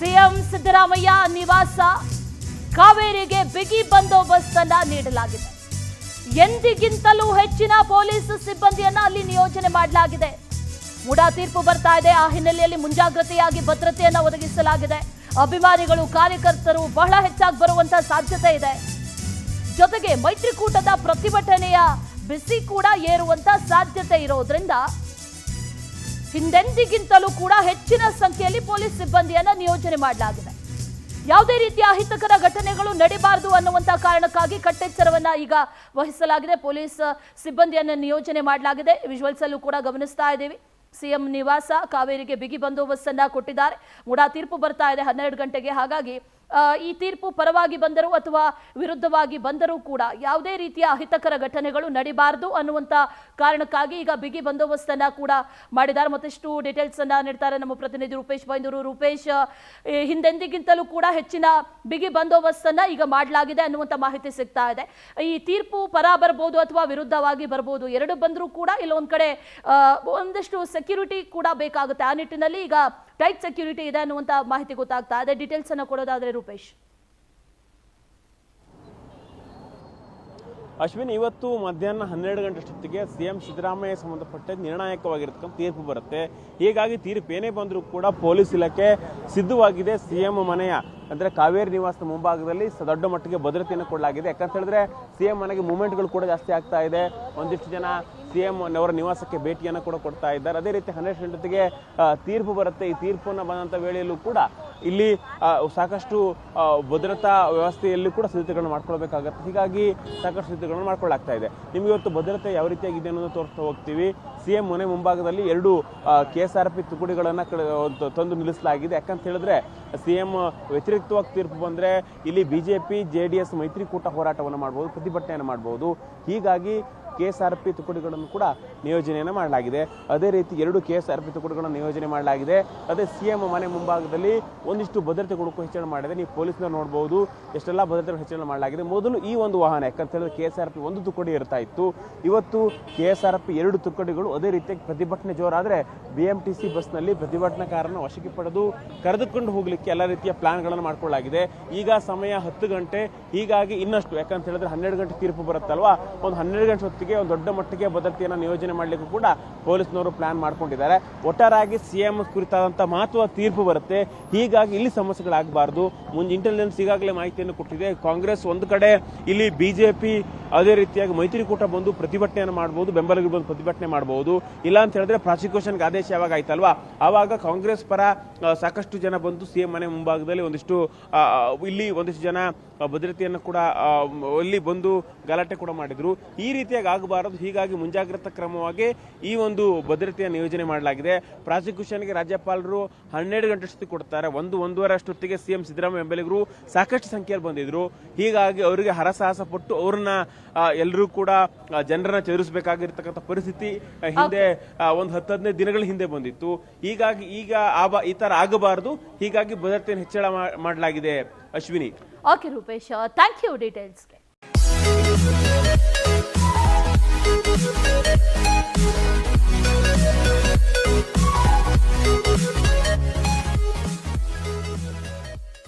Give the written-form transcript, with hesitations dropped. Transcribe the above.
CM Siddaramaiah ನಿವಾಸ ಕಾವೇರಿಗೆ ಬಿಗಿ ಬಂದೋಬಸ್ತ್ ಅನ್ನು ನೀಡಲಾಗಿದೆ. ಎಂದಿಗಿಂತಲೂ ಹೆಚ್ಚಿನ ಪೊಲೀಸ್ ಸಿಬ್ಬಂದಿಯನ್ನ ಅಲ್ಲಿ ನಿಯೋಜನೆ ಮಾಡಲಾಗಿದೆ. ಮುಡಾ ತೀರ್ಪು ಬರ್ತಾ ಇದೆ. ಆ ಹಿನ್ನೆಲೆಯಲ್ಲಿ ಮುಂಜಾಗ್ರತೆಯಾಗಿ ಭದ್ರತೆಯನ್ನು ಒದಗಿಸಲಾಗಿದೆ. ಅಭಿಮಾನಿಗಳು ಕಾರ್ಯಕರ್ತರು ಬಹಳ ಹೆಚ್ಚಾಗಿ ಬರುವಂತಹ ಸಾಧ್ಯತೆ ಇದೆ. ಜೊತೆಗೆ ಮೈತ್ರಿಕೂಟದ ಪ್ರತಿಭಟನೆಯ ಬಿಸಿ ಕೂಡ ಏರುವಂತ ಸಾಧ್ಯತೆ ಇರೋದ್ರಿಂದ ಹಿಂದೆಂದಿಗಿಂತಲೂ ಕೂಡ ಹೆಚ್ಚಿನ ಸಂಖ್ಯೆಯಲ್ಲಿ ಪೊಲೀಸ್ ಸಿಬ್ಬಂದಿಯನ್ನ ನಿಯೋಜನೆ ಮಾಡಲಾಗಿದೆ. ಯಾವುದೇ ರೀತಿಯ ಅಹಿತಕರ ಘಟನೆಗಳು ನಡೀಬಾರದು ಅನ್ನುವಂತ ಕಾರಣಕ್ಕಾಗಿ ಕಟ್ಟೆಚ್ಚರವನ್ನ ಈಗ ವಹಿಸಲಾಗಿದೆ. ಪೊಲೀಸ್ ಸಿಬ್ಬಂದಿಯನ್ನ ನಿಯೋಜನೆ ಮಾಡಲಾಗಿದೆ. ವಿಜುವಲ್ಸ್ ಅಲ್ಲೂ ಕೂಡ ಗಮನಿಸ್ತಾ ಇದ್ದೀವಿ. ಸಿಎಂ ನಿವಾಸ ಕಾವೇರಿಗೆ ಬಿಗಿ ಬಂದೋಬಸ್ತ್ ಅನ್ನ ಕೊಟ್ಟಿದ್ದಾರೆ. ಮುಡಾ ತೀರ್ಪು ಬರ್ತಾ ಇದೆ 12 ಗಂಟೆಗೆ. ಹಾಗಾಗಿ ಈ ತೀರ್ಪು ಪರವಾಗಿ ಬಂದರೂ ಅಥವಾ ವಿರುದ್ಧವಾಗಿ ಬಂದರೂ ಕೂಡ ಯಾವುದೇ ರೀತಿಯ ಅಹಿತಕರ ಘಟನೆಗಳು ನಡೀಬಾರದು ಅನ್ನುವಂತ ಕಾರಣಕ್ಕಾಗಿ ಈಗ ಬಿಗಿ ಬಂದೋಬಸ್ತ್ ಅನ್ನ ಕೂಡ ಮಾಡಿದ್ದಾರೆ. ಮತ್ತಷ್ಟು ಡೀಟೇಲ್ಸ್ ಅನ್ನ ನೀಡ್ತಾರೆ ನಮ್ಮ ಪ್ರತಿನಿಧಿ ರೂಪೇಶ್ ಬೈಂದೂರು. ರೂಪೇಶ್, ಹಿಂದೆಂದಿಗಿಂತಲೂ ಕೂಡ ಹೆಚ್ಚಿನ ಬಿಗಿ ಬಂದೋಬಸ್ತ್ ಅನ್ನ ಈಗ ಮಾಡಲಾಗಿದೆ ಅನ್ನುವಂತ ಮಾಹಿತಿ ಸಿಗ್ತಾ ಇದೆ. ಈ ತೀರ್ಪು ಪರ ಬರಬಹುದು ಅಥವಾ ವಿರುದ್ಧವಾಗಿ ಬರಬಹುದು, ಎರಡು ಬಂದರೂ ಕೂಡ ಇಲ್ಲೊಂದ್ ಕಡೆ ಒಂದಷ್ಟು ಸೆಕ್ಯೂರಿಟಿ ಕೂಡ ಬೇಕಾಗುತ್ತೆ. ಆ ನಿಟ್ಟಿನಲ್ಲಿ ಈಗ ಟೈಟ್ ಸೆಕ್ಯೂರಿಟಿ ಇದೆ ಅನ್ನುವಂತ ಮಾಹಿತಿ ಗೊತ್ತಾಗ್ತಾ ಇದೆ. ಡೀಟೇಲ್ಸ್ ಅನ್ನ ಕೊಡೋದಾದ್ರೆ ರೂಪೇಶ್. ಅಶ್ವಿನ್, ಇವತ್ತು ಮಧ್ಯಾಹ್ನ 12 ಗಂಟೆ ಅಷ್ಟೊತ್ತಿಗೆ ಸಿಎಂ ಸಿದ್ದರಾಮಯ್ಯ ಸಂಬಂಧಪಟ್ಟ ನಿರ್ಣಾಯಕವಾಗಿರತಕ್ಕಂಥ ತೀರ್ಪು ಬರುತ್ತೆ. ಹೀಗಾಗಿ ತೀರ್ಪು ಏನೇ ಬಂದರೂ ಕೂಡ ಪೊಲೀಸ್ ಇಲಾಖೆ ಸಿದ್ಧವಾಗಿದೆ. ಸಿಎಂ ಮನೆಯ ಅಂದ್ರೆ ಕಾವೇರಿ ನಿವಾಸದ ಮುಂಭಾಗದಲ್ಲಿ ದೊಡ್ಡ ಮಟ್ಟಿಗೆ ಭದ್ರತೆಯನ್ನು ಕೊಡಲಾಗಿದೆ. ಯಾಕಂತ ಹೇಳಿದ್ರೆ ಸಿಎಂ ಮನೆಗೆ ಮೂವ್ಮೆಂಟ್ಗಳು ಕೂಡ ಜಾಸ್ತಿ ಆಗ್ತಾ ಇದೆ. ಒಂದಿಷ್ಟು ಜನ ಸಿಎಂ ಅವರ ನಿವಾಸಕ್ಕೆ ಭೇಟಿಯನ್ನು ಕೂಡ ಕೊಡ್ತಾ ಇದ್ದಾರೆ. ಅದೇ ರೀತಿ 12 ಗಂಟೆಗೆ ತೀರ್ಪು ಬರುತ್ತೆ. ಈ ತೀರ್ಪನ್ನು ಬಂದಂತ ವೇಳೆಯಲ್ಲೂ ಕೂಡ ಇಲ್ಲಿ ಸಾಕಷ್ಟು ಭದ್ರತಾ ವ್ಯವಸ್ಥೆಯಲ್ಲೂ ಕೂಡ ಸಿದ್ಧತೆಗಳನ್ನು ಮಾಡ್ಕೊಳ್ಬೇಕಾಗತ್ತೆ. ಹೀಗಾಗಿ ಸಾಕಷ್ಟು ಸಿದ್ಧತೆಗಳನ್ನು ಮಾಡ್ಕೊಳ್ಳಾಗ್ತಾ ಇದೆ. ನಿಮ್ಗೆ ಇವತ್ತು ಭದ್ರತೆ ಯಾವ ರೀತಿಯಾಗಿದೆ ಅನ್ನೋದು ತೋರಿಸ್ತಾ ಹೋಗ್ತೀವಿ. ಸಿಎಂ ಮನೆ ಮುಂಭಾಗದಲ್ಲಿ 2 KSRP ತುಕಡಿಗಳನ್ನು ತಂದು ನಿಲ್ಲಿಸಲಾಗಿದೆ. ಯಾಕಂತ ಹೇಳಿದ್ರೆ ಸಿಎಂ ವ್ಯತಿರಿಕ್ತವಾಗಿ ತೀರ್ಪು ಬಂದ್ರೆ ಇಲ್ಲಿ ಬಿಜೆಪಿ JDS ಮೈತ್ರಿಕೂಟ ಹೋರಾಟವನ್ನು ಮಾಡಬಹುದು, ಪ್ರತಿಭಟನೆಯನ್ನು ಮಾಡಬಹುದು. ಹೀಗಾಗಿ KSRP ತುಕಡಿಗಳನ್ನು ಕೂಡ ನಿಯೋಜನೆಯನ್ನು ಮಾಡಲಾಗಿದೆ. ಅದೇ ರೀತಿ 2 KSRP ತುಕಡಿಗಳನ್ನು ನಿಯೋಜನೆ ಮಾಡಲಾಗಿದೆ. ಅದೇ ಸಿಎಂ ಮನೆ ಮುಂಭಾಗದಲ್ಲಿ ಒಂದಿಷ್ಟು ಭದ್ರತೆ ಕೂಡ ಹೆಚ್ಚಳ ಮಾಡಿದೆ. ನೀವು ಪೊಲೀಸ್ನ ನೋಡಬಹುದು ಎಷ್ಟೆಲ್ಲ ಭದ್ರತೆ ಹೆಚ್ಚಳ ಮಾಡಲಾಗಿದೆ. ಮೊದಲು ಈ ಒಂದು ವಾಹನ ಯಾಕಂತ ಹೇಳಿದ್ರೆ KSRP 1 ತುಕಡಿ ಇರ್ತಾ ಇತ್ತು. ಇವತ್ತು KSRP 2 ತುಕಡಿಗಳು ಅದೇ ರೀತಿಯಾಗಿ ಪ್ರತಿಭಟನೆ ಜೋರಾದ್ರೆ BMTC ಬಸ್ನಲ್ಲಿ ಪ್ರತಿಭಟನಾಕಾರರನ್ನು ವಶಕ್ಕೆ ಪಡೆದು ಕರೆದುಕೊಂಡು ಹೋಗ್ಲಿಕ್ಕೆ ಎಲ್ಲ ರೀತಿಯ ಪ್ಲಾನ್ಗಳನ್ನು ಮಾಡ್ಕೊಳ್ಳಲಾಗಿದೆ. ಈಗ ಸಮಯ 10 ಗಂಟೆ. ಹೀಗಾಗಿ ಇನ್ನಷ್ಟು ಯಾಕಂತ ಹೇಳಿದ್ರೆ 12 ಗಂಟೆ ತೀರ್ಪು ಬರುತ್ತಲ್ವಾ, ಒಂದು 12 ಗಂಟೆ ಹೊತ್ತಿಗೆ ಒಂದು ದೊಡ್ಡ ಮಟ್ಟಿಗೆ ಭದ್ರತೆಯನ್ನು ನಿಯೋಜನೆ ಮಾಡಲಿಕ್ಕೂ ಕೂಡ ಪೊಲೀಸ್ನವರು ಪ್ಲಾನ್ ಮಾಡ್ಕೊಂಡಿದ್ದಾರೆ. ಒಟ್ಟಾರೆಯಾಗಿ ಸಿಎಂ ಕುರಿತಾದಂತಹ ಮಹತ್ವದ ತೀರ್ಪು ಬರುತ್ತೆ. ಹೀಗಾಗಿ ಇಲ್ಲಿ ಸಮಸ್ಯೆಗಳಾಗಬಾರದು. ಮುಂದೆ ಇಂಟೆಲಿಜೆನ್ಸ್ ಈಗಾಗಲೇ ಮಾಹಿತಿಯನ್ನು ಕೊಟ್ಟಿದೆ. ಕಾಂಗ್ರೆಸ್ ಒಂದು ಕಡೆ, ಇಲ್ಲಿ ಬಿಜೆಪಿ ಅದೇ ರೀತಿಯಾಗಿ ಮೈತ್ರಿಕೂಟ ಬಂದು ಪ್ರತಿಭಟನೆಯನ್ನು ಮಾಡಬಹುದು, ಬೆಂಬಲಿಗರು ಬಂದು ಪ್ರತಿಭಟನೆ ಮಾಡಬಹುದು. ಇಲ್ಲ ಅಂತ ಹೇಳಿದ್ರೆ ಪ್ರಾಸಿಕ್ಯೂಷನ್ಗೆ ಆದೇಶ ಯಾವಾಗ ಆಯ್ತಲ್ವಾ, ಆವಾಗ ಕಾಂಗ್ರೆಸ್ ಪರ ಸಾಕಷ್ಟು ಜನ ಬಂದು ಸಿಎಂ ಮನೆ ಮುಂಭಾಗದಲ್ಲಿ ಇಲ್ಲಿ ಒಂದಿಷ್ಟು ಜನ ಭದ್ರತೆಯನ್ನು ಕೂಡ ಇಲ್ಲಿ ಬಂದು ಗಲಾಟೆ ಕೂಡ ಮಾಡಿದ್ರು. ಈ ರೀತಿಯಾಗಿ ಆಗಬಾರದು. ಹೀಗಾಗಿ ಮುಂಜಾಗ್ರತಾ ಕ್ರಮವಾಗಿ ಈ ಒಂದು ಭದ್ರತೆಯ ನಿಯೋಜನೆ ಮಾಡಲಾಗಿದೆ. ಪ್ರಾಸಿಕ್ಯೂಷನ್ಗೆ ರಾಜ್ಯಪಾಲರು 12 ಗಂಟೆ ಅಷ್ಟೊತ್ತಿಗೆ ಕೊಡ್ತಾರೆ. 1-1:30 ಅಷ್ಟೊತ್ತಿಗೆ ಸಿಎಂ ಸಿದ್ದರಾಮಯ್ಯ ಬೆಂಬಲಿಗರು ಸಾಕಷ್ಟು ಸಂಖ್ಯೆಯಲ್ಲಿ ಬಂದಿದ್ರು. ಹೀಗಾಗಿ ಅವರಿಗೆ ಹರಸಾಹಸ ಪಟ್ಟು ಅವ್ರನ್ನ ಎಲ್ಲರೂ ಕೂಡ ಜನರನ್ನ ಚದುರಿಸಬೇಕಾಗಿರ್ತಕ್ಕಂಥ ಪರಿಸ್ಥಿತಿ ಹಿಂದೆ ಒಂದು 10-15 ದಿನಗಳ ಹಿಂದೆ ಬಂದಿತ್ತು. ಹೀಗಾಗಿ ಈಗ ಈ ತರ ಆಗಬಾರದು. ಹೀಗಾಗಿ ಭದ್ರತೆಯನ್ನು ಹೆಚ್ಚಳ ಮಾಡಲಾಗಿದೆ. Ashwini. Okay Rupesh, thank you ಡೀಟೇಲ್ಸ್ಗೆ.